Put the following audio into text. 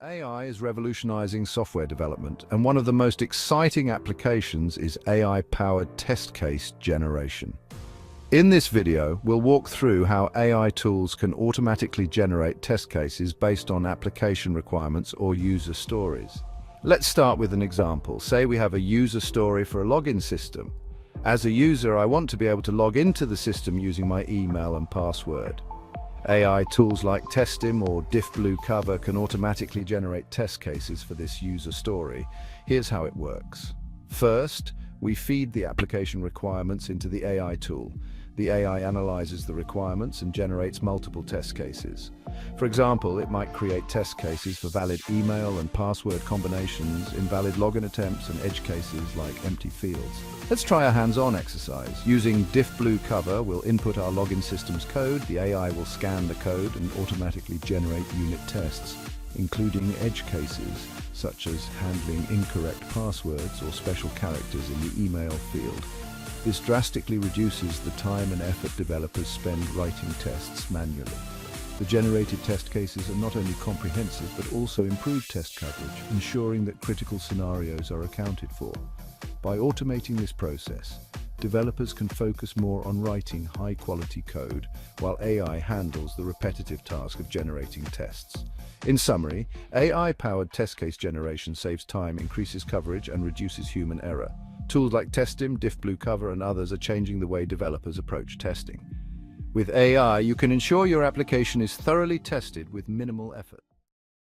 AI is revolutionizing software development, and one of the most exciting applications is AI-powered test case generation. In this video, we'll walk through how AI tools can automatically generate test cases based on application requirements or user stories. Let's start with an example. Say we have a user story for a login system. As a user, I want to be able to log into the system using my email and password. AI tools like Testim or diffbluecover can automatically generate test cases for this user story. Here's how it works. First, we feed the application requirements into the AI tool. The AI analyzes the requirements and generates multiple test cases. For example, it might create test cases for valid email and password combinations, invalid login attempts, and edge cases like empty fields. Let's try a hands-on exercise. Using diffbluecover, we'll input our login system's code. The AI will scan the code and automatically generate unit tests, including edge cases, such as handling incorrect passwords or special characters in the email field. This drastically reduces the time and effort developers spend writing tests manually. The generated test cases are not only comprehensive but also improve test coverage, ensuring that critical scenarios are accounted for. By automating this process, developers can focus more on writing high-quality code, while AI handles the repetitive task of generating tests. In summary, AI-powered test case generation saves time, increases coverage, and reduces human error. Tools like Testim, diffbluecover, and others are changing the way developers approach testing. With AI, you can ensure your application is thoroughly tested with minimal effort.